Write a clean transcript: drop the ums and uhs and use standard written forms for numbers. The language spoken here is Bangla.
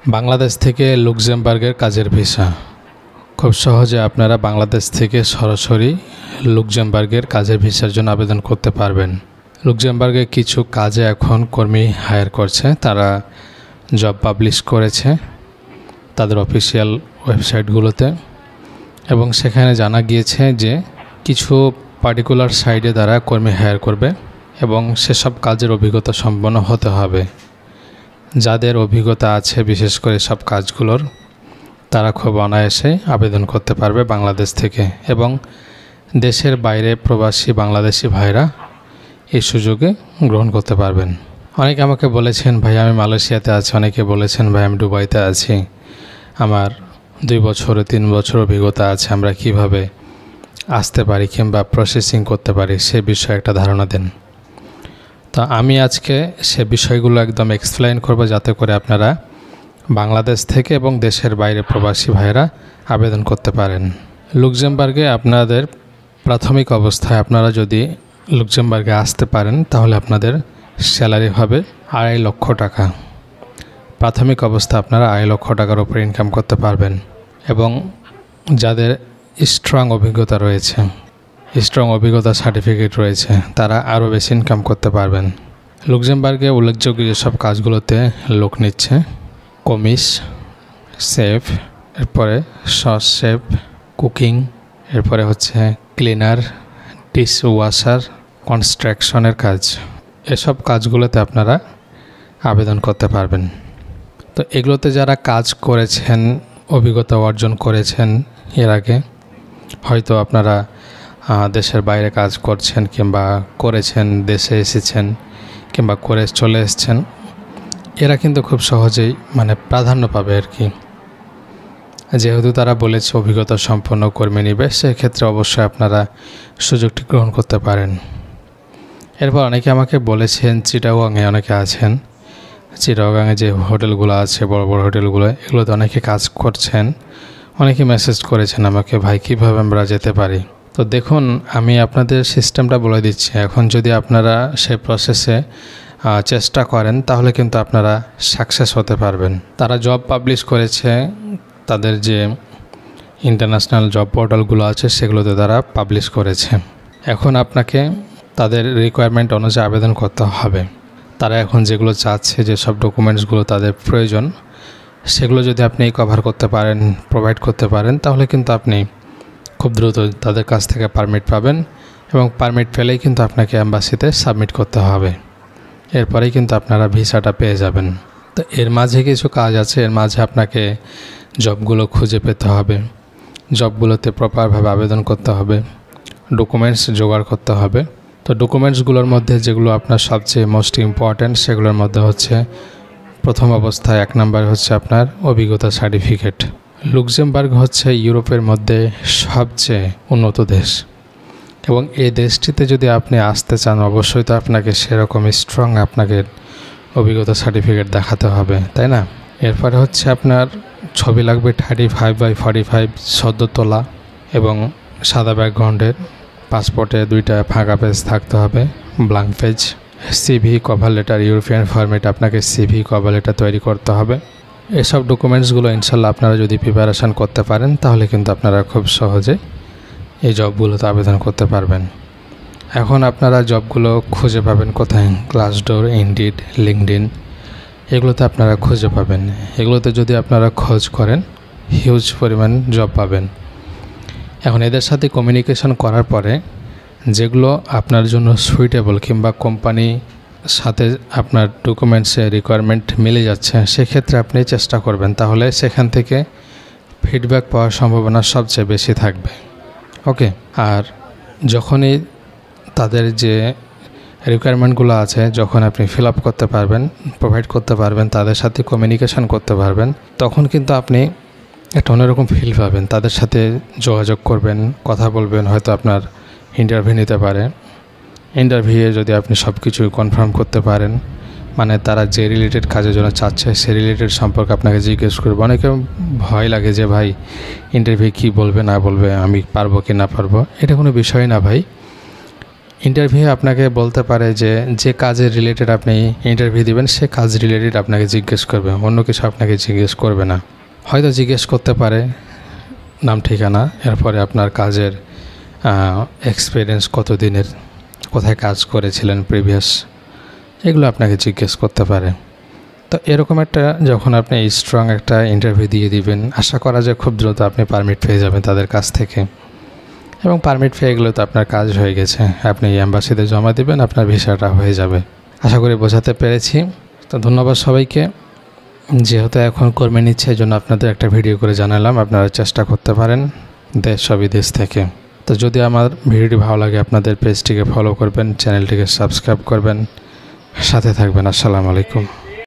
বাংলাদেশ থেকে লুক্সেমবার্গের কাজের ভিসা। খুব সহজে আপনারা বাংলাদেশ থেকে সরাসরি লুক্সেমবার্গের কাজের ভিসার জন্য আবেদন করতে পারবেন। লুক্সেমবার্গে কিছু কাজে এখন কর্মী হায়ার করছে, তারা জব পাবলিশ করেছে তাদের অফিসিয়াল ওয়েবসাইটগুলোতে, এবং সেখানে জানা গিয়েছে যে কিছু পার্টিকুলার সাইটে তারা কর্মী হায়ার করবে এবং সেসব কাজের অভিজ্ঞতা সম্পন্ন হতে হবে। যাদের অভিজ্ঞতা আছে বিশেষ করে সব কাজগুলোর, তারা খুব অনায়াসে আবেদন করতে পারবে বাংলাদেশ থেকে, এবং দেশের বাইরে প্রবাসী বাংলাদেশি ভাইরা এই সুযোগে গ্রহণ করতে পারবেন। অনেকে আমাকে বলেছেন, ভাই আমি মালয়েশিয়াতে আছি, অনেকে বলেছেন ভাই আমি দুবাইতে আছি, আমার 2 বছর 3 বছর অভিজ্ঞতা আছে, আমরা কিভাবে আসতে পারি কিংবা প্রসেসিং করতে পারি সে বিষয়ে একটা ধারণা দেন। তো আমি আজকে সে বিষয়গুলো একদম এক্সপ্লেইন করব, যাতে করে আপনারা বাংলাদেশ থেকে এবং দেশের বাইরে প্রবাসী ভাইরা আবেদন করতে পারেন। লুক্সেমবার্গে আপনাদের প্রাথমিক অবস্থায় আপনারা যদি লুক্সেমবার্গে আসতে পারেন তাহলে আপনাদের স্যালারি হবে 2.5 লক্ষ টাকা। প্রাথমিক অবস্থা আপনারা 2.5 লক্ষ টাকার উপরে ইনকাম করতে পারবেন, এবং যাদের স্ট্রং অভিজ্ঞতা রয়েছে, স্ট্রং অভিজ্ঞতা সার্টিফিকেট রয়েছে, তারা আরও বেশি ইনকাম করতে পারবেন। লুক্সেমবার্গে উল্লেখযোগ্য যেসব কাজগুলোতে লোক নিচ্ছে: কমিস, শেফ, এরপরে সস শেফ, কুকিং, এরপরে হচ্ছে ক্লিনার, ডিশ ওয়াশার, কনস্ট্রাকশনের কাজ, এসব কাজগুলোতে আপনারা আবেদন করতে পারবেন। তো এগুলোতে যারা কাজ করেছেন, অভিজ্ঞতা অর্জন করেছেন এর আগে, হয়তো আপনারা দেশের বাইরে কাজ করছেন কিংবা করেছেন, দেশে এসেছেন কিংবা করে চলে এসেছেন, এরা কিন্তু খুব সহজেই প্রাধান্য পাবে আর কি। যেহেতু তারা বলেছে অভিজ্ঞতা সম্পন্ন কর্মী নেবে, সেক্ষেত্রে অবশ্যই আপনারা সুযোগটি গ্রহণ করতে পারেন। এরপর অনেকে আমাকে বলেছেন, চিটাগংয়ে অনেকে আছেন, চিটাগংয়ে যে হোটেলগুলো আছে, বড় বড় হোটেলগুলো, এগুলোতে অনেকে কাজ করছেন। অনেকে মেসেজ করেছেন আমাকে, ভাই কীভাবে আমরা যেতে পারি। তো দেখুন, আমি আপনাদের সিস্টেমটা বলে দিচ্ছি। এখন যদি আপনারা সেই প্রসেসে চেষ্টা করেন তাহলে কিন্তু আপনারা সাকসেস হতে পারবেন। তারা জব পাবলিশ করেছে, তাদের যে ইন্টারন্যাশনাল জব পোর্টালগুলো আছে সেগুলোতে তারা পাবলিশ করেছে। এখন আপনাকে তাদের রিকোয়ারমেন্ট অনুযায়ী আবেদন করতে হবে। তারা এখন যেগুলো চাচ্ছে, যেসব ডকুমেন্টসগুলো তাদের প্রয়োজন, সেগুলো যদি আপনি কভার করতে পারেন, প্রোভাইড করতে পারেন, তাহলে কিন্তু আপনি খুব দ্রুত তাদের কাছ থেকে পারমিট পাবেন, এবং পারমিট পেলেই কিন্তু আপনাকে অ্যাম্বাসিতে সাবমিট করতে হবে। এরপরেই কিন্তু আপনারা ভিসাটা পেয়ে যাবেন। তো এর মাঝে কিছু কাজ আছে, এর মাঝে আপনাকে জবগুলো খুঁজে পেতে হবে, জবগুলোতে প্রপারভাবে আবেদন করতে হবে, ডকুমেন্টস জোগাড় করতে হবে। তো ডকুমেন্টসগুলোর মধ্যে যেগুলো আপনার সবচেয়ে মোস্ট ইম্পর্ট্যান্ট, সেগুলোর মধ্যে হচ্ছে প্রথম অবস্থায় 1 নম্বর হচ্ছে আপনার অভিজ্ঞতা সার্টিফিকেট। লুক্সেমবার্গ হচ্ছে ইউরোপের মধ্যে সবচেয়ে উন্নত দেশ, এবং এই দেশটিতে যদি আপনি আসতে চান অবশ্যই তো আপনাকে সেরকম স্ট্রং আপনাকে অভিজ্ঞতা সার্টিফিকেট দেখাতে হবে, তাই না? এরপরে হচ্ছে আপনার ছবি লাগবে 35x45 সদ্য তোলা, এবং সাদা ব্যাকগ্রাউন্ডের। পাসপোর্টে 2টা ফাঁকা পেজ থাকতে হবে, blank page. CV, cover letter, European format আপনাকে সিভি, কভার লেটার তৈরি করতে হবে। এসব ডকুমেন্টসগুলো ইনশাল্লাহ আপনারা যদি প্রিপারেশান করতে পারেন তাহলে কিন্তু আপনারা খুব সহজে এই জবগুলোতে আবেদন করতে পারবেন। এখন আপনারা জবগুলো খুঁজে পাবেন কোথায়? গ্লাসডোর, ইনডিড, লিঙ্কডইন, এগুলোতে আপনারা খুঁজে পাবেন। এগুলোতে যদি আপনারা খোঁজ করেন হিউজ পরিমাণ জব পাবেন। এখন এদের সাথে কমিউনিকেশন করার পরে যেগুলো আপনার জন্য সুইটেবল কিংবা কোম্পানি সাথে আপনার ডকুমেন্টসে রিকোয়ারমেন্ট মিলে যাচ্ছে, সেক্ষেত্রে আপনি চেষ্টা করবেন, তাহলে সেখান থেকে ফিডব্যাক পাওয়ার সম্ভাবনা সবচেয়ে বেশি থাকবে। ওকে, আর যখনই তাদের যে রিকোয়ারমেন্টগুলো আছে যখন আপনি ফিল আপ করতে পারবেন, প্রোভাইড করতে পারবেন, তাদের সাথে কমিউনিকেশন করতে পারবেন, তখন কিন্তু আপনি একটা অন্যরকম ফিল পাবেন। তাদের সাথে যোগাযোগ করবেন, কথা বলবেন, হয়তো আপনার ইন্টারভিউ নিতে পারে। ইন্টারভিউয়ে যদি আপনি সব কিছু কনফার্ম করতে পারেন, তারা যে রিলেটেড কাজের জন্য চাচ্ছে সে রিলেটেড সম্পর্কে আপনাকে জিজ্ঞেস করবে। অনেকে ভয় লাগে যে ভাই ইন্টারভিউ কী বলবে না বলবে, আমি পারবো কি না পারবো। এটা কোনো বিষয় না ভাই, ইন্টারভিউ আপনাকে বলতে পারে যে কাজের রিলেটেড আপনি ইন্টারভিউ দিবেন সে কাজ রিলেটেড আপনাকে জিজ্ঞেস করবে, অন্য কিছু আপনাকে জিজ্ঞেস করবে না। হয়তো জিজ্ঞেস করতে পারে নাম ঠিকানা, এরপরে আপনার কাজের এক্সপিরিয়েন্স কত দিনের, কোথায় কাজ করেছিলেন প্রিভিয়াস, এগুলো আপনাকে জিজ্ঞেস করতে পারে। তো এরকম একটা যখন আপনি স্ট্রং একটা ইন্টারভিউ দিয়ে দিবেন, আশা করা যায় খুব দ্রুত আপনি পারমিট পেয়ে যাবেন তাদের কাছ থেকে। এবং পারমিট পেয়ে গেলে তো আপনার কাজ হয়ে গেছে, আপনি এম্বাসিতে জমা দেবেন, আপনার ভিসাটা হয়ে যাবে। আশা করি বোঝাতে পেরেছি। তো ধন্যবাদ সবাইকে। যেহেতু এখন কর্মী নিচ্ছে, এই জন্য আপনাদের একটা ভিডিও করে জানালাম, আপনারা চেষ্টা করতে পারেন দেশ ও বিদেশ থেকে। তো যদি আমার ভিডিওটি ভালো লাগে আপনাদের পেজটিকে ফলো করবেন, চ্যানেলটিকে সাবস্ক্রাইব করবেন, সাথে থাকবেন। আসসালামু আলাইকুম।